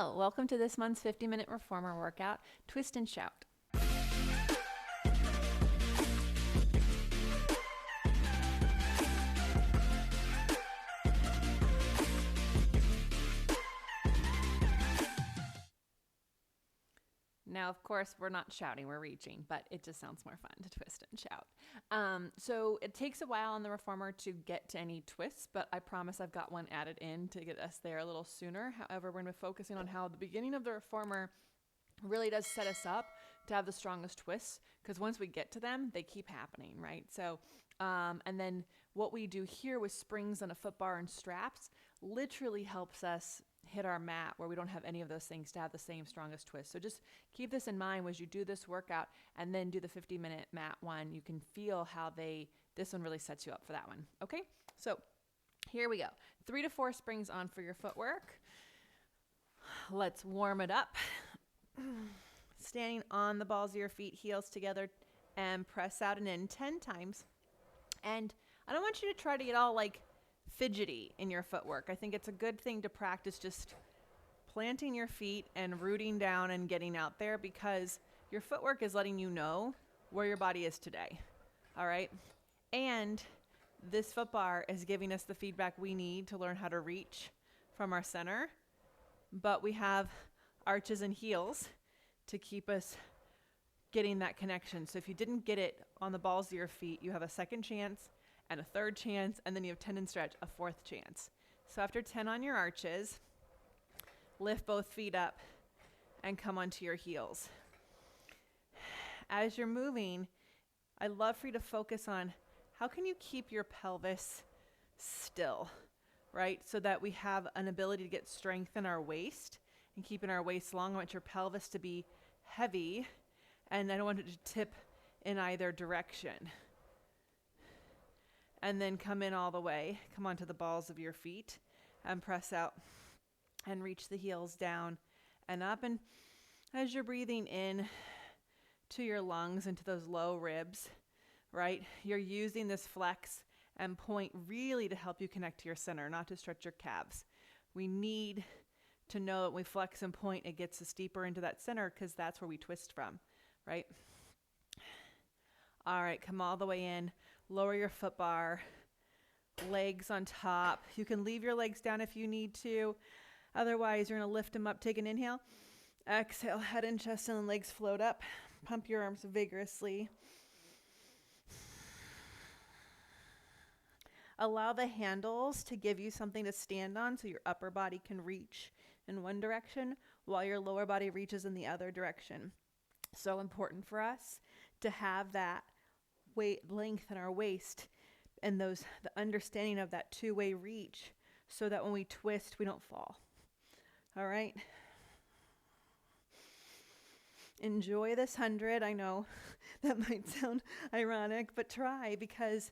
Hello, welcome to this month's 50-minute reformer workout, Twist and Shout. Now, of course, we're not shouting, we're reaching, but it just sounds more fun to twist and shout. So it takes a while on the reformer to get to any twists, but I promise I've got one added in to get us there a little sooner. However, we're going to be focusing on how the beginning of the reformer really does set us up to have the strongest twists, because once we get to them, they keep happening, right? So, and then what we do here with springs and a foot bar and straps literally helps us hit our mat where we don't have any of those things to have the same strongest twist. So just keep this in mind as you do this workout and then do the 50-minute mat one. You can feel how this one really sets you up for that one. Okay, so here we go. 3 to 4 springs on for your footwork. Let's warm it up. Standing on the balls of your feet, heels together, and press out and in 10 times. And I don't want you to try to get all like fidgety in your footwork. I think it's a good thing to practice just planting your feet and rooting down and getting out there, because your footwork is letting you know where your body is today. All right. And this foot bar is giving us the feedback we need to learn how to reach from our center, but we have arches and heels to keep us getting that connection. So if you didn't get it on the balls of your feet, you have a second chance and a third chance, and then you have tendon stretch, a fourth chance. So after 10 on your arches, lift both feet up and come onto your heels. As you're moving, I'd love for you to focus on how can you keep your pelvis still, right? So that we have an ability to get strength in our waist and keeping our waist long. I want your pelvis to be heavy, and I don't want it to tip in either direction. And then come in all the way. Come onto the balls of your feet and press out and reach the heels down and up. And as you're breathing in to your lungs, into those low ribs, right, you're using this flex and point really to help you connect to your center, not to stretch your calves. We need to know that when we flex and point, it gets us deeper into that center, because that's where we twist from, right? All right, come all the way in. Lower your foot bar, legs on top. You can leave your legs down if you need to. Otherwise, you're going to lift them up. Take an inhale. Exhale, head and chest and legs float up. Pump your arms vigorously. Allow the handles to give you something to stand on so your upper body can reach in one direction while your lower body reaches in the other direction. So important for us to have that weight length in our waist and the understanding of that two-way reach, so that when we twist, we don't fall. All right. Enjoy this 100. I know that might sound ironic, but try, because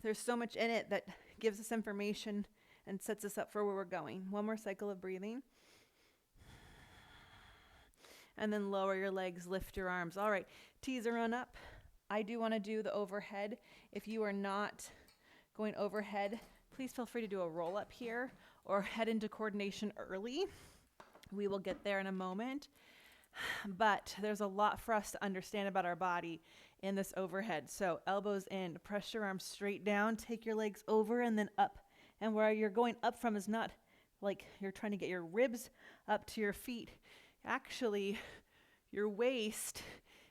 there's so much in it that gives us information and sets us up for where we're going. One more cycle of breathing. And then lower your legs, lift your arms. All right, teaser on up. I do want to do the overhead. If you are not going overhead, please feel free to do a roll up here or head into coordination early. We will get there in a moment. But there's a lot for us to understand about our body in this overhead. So elbows in, press your arms straight down, take your legs over and then up. And where you're going up from is not like you're trying to get your ribs up to your feet. Actually, your waist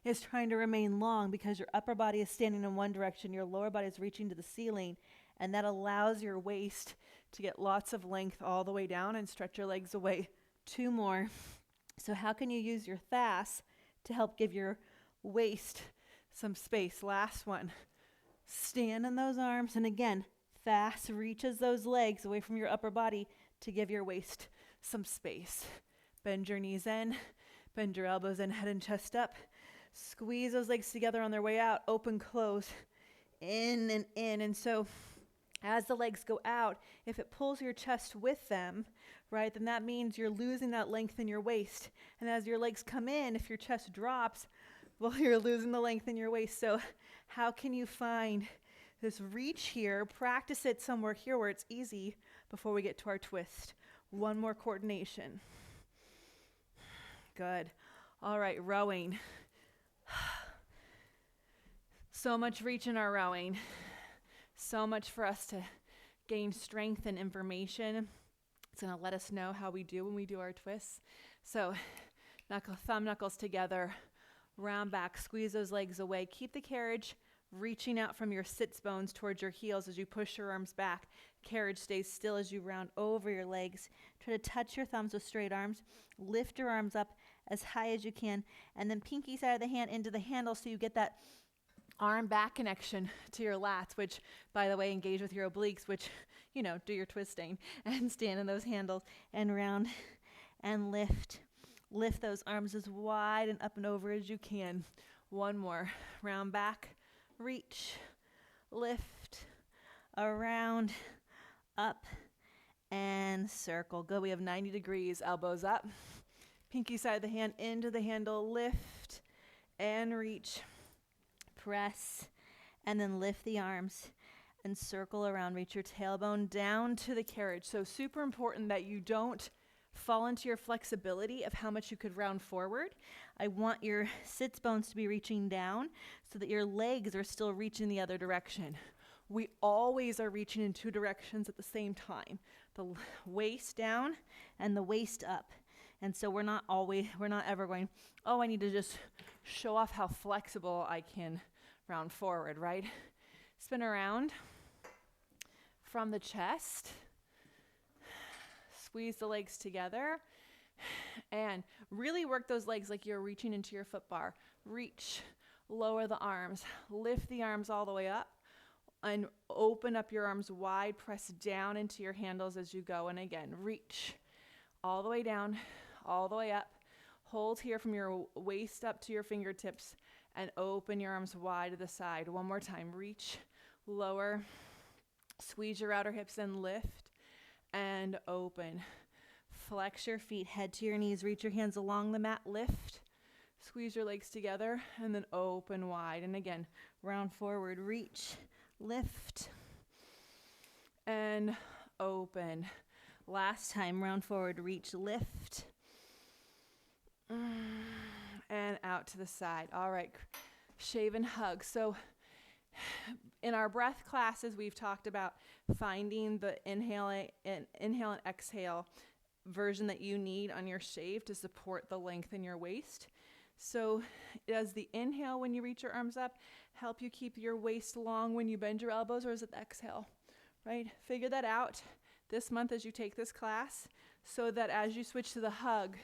is trying to remain long, because your upper body is standing in one direction, your lower body is reaching to the ceiling, and that allows your waist to get lots of length all the way down and stretch your legs away. 2 more. So how can you use your thighs to help give your waist some space? Last one. Stand in those arms, and again, thighs reaches those legs away from your upper body to give your waist some space. Bend your knees in, bend your elbows in, head and chest up. Squeeze those legs together on their way out, open, close, in and in. And so as the legs go out, if it pulls your chest with them, right, then that means you're losing that length in your waist. And as your legs come in, if your chest drops, well, you're losing the length in your waist. So how can you find this reach here? Practice it somewhere here where it's easy before we get to our twist. One more coordination. Good. All right, rowing. So much reach in our rowing. So much for us to gain strength and information. It's going to let us know how we do when we do our twists. So thumb knuckles together, round back, squeeze those legs away. Keep the carriage reaching out from your sits bones towards your heels as you push your arms back. Carriage stays still as you round over your legs. Try to touch your thumbs with straight arms. Lift your arms up as high as you can, and then pinky side of the hand into the handle so you get that arm back connection to your lats, which, by the way, engage with your obliques, which, do your twisting, and stand in those handles and round and lift. Lift those arms as wide and up and over as you can. One more. Round back. Reach, lift, around, up, and circle. Good. We have 90 degrees. Elbows up. Pinky side of the hand into the handle. Lift and reach. Press, and then lift the arms and circle around. Reach your tailbone down to the carriage. So super important that you don't fall into your flexibility of how much you could round forward. I want your sits bones to be reaching down so that your legs are still reaching the other direction. We always are reaching in two directions at the same time. The waist down and the waist up. And so we're not ever going, I need to just show off how flexible I can round forward, right? Spin around from the chest. Squeeze the legs together and really work those legs like you're reaching into your foot bar. Reach, lower the arms, lift the arms all the way up, and open up your arms wide. Press down into your handles as you go. And again, reach all the way down, all the way up. Hold here from your waist up to your fingertips and open your arms wide to the side. One more time. Reach, lower, squeeze your outer hips and lift. And open. Flex your feet, head to your knees, reach your hands along the mat, lift, squeeze your legs together, and then open wide. And again, round forward, reach, lift, and open. Last time, round forward, reach, lift, and out to the side. All right, shave and hug. So in our breath classes, we've talked about finding the inhale and exhale version that you need on your shave to support the length in your waist. So does the inhale when you reach your arms up help you keep your waist long when you bend your elbows, or is it the exhale, right? Figure that out this month as you take this class so that as you switch to the hug,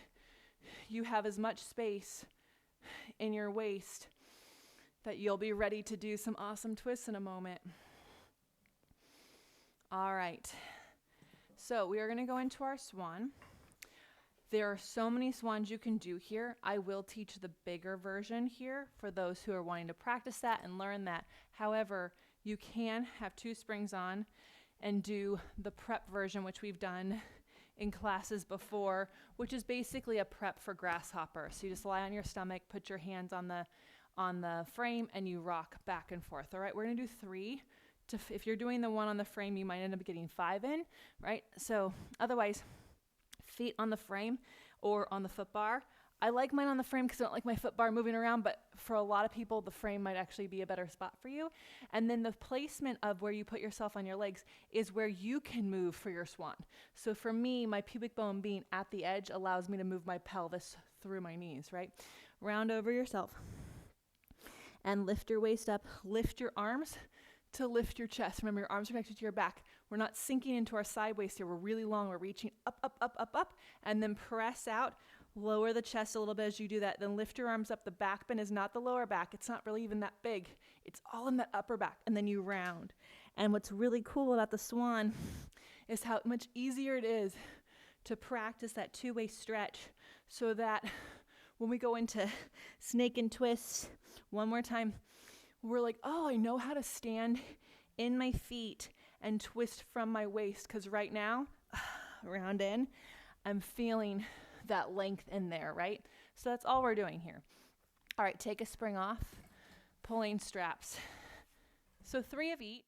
you have as much space in your waist that you'll be ready to do some awesome twists in a moment. All right. So we are going to go into our swan. There are so many swans you can do here. I will teach the bigger version here for those who are wanting to practice that and learn that. However, you can have 2 springs on and do the prep version, which we've done in classes before, which is basically a prep for grasshopper. So you just lie on your stomach, put your hands on the frame, and you rock back and forth. All right, we're going to do 3. If you're doing the one on the frame, you might end up getting 5 in, right? So otherwise, feet on the frame or on the foot bar. I like mine on the frame because I don't like my foot bar moving around, but for a lot of people, the frame might actually be a better spot for you. And then the placement of where you put yourself on your legs is where you can move for your swan. So for me, my pubic bone being at the edge allows me to move my pelvis through my knees, right? Round over yourself and lift your waist up. Lift your arms to lift your chest. Remember, your arms are connected to your back. We're not sinking into our side waist here. We're really long. We're reaching up, up, up, up, up, and then press out. Lower the chest a little bit as you do that. Then lift your arms up. The back bend is not the lower back. It's not really even that big. It's all in that upper back. And then you round. And what's really cool about the swan is how much easier it is to practice that 2-way stretch so that when we go into snake and twist, one more time, we're like, oh, I know how to stand in my feet and twist from my waist, because right now, round in, I'm feeling that length in there, right? So that's all we're doing here. All right, take a spring off, pulling straps. So 3 of each.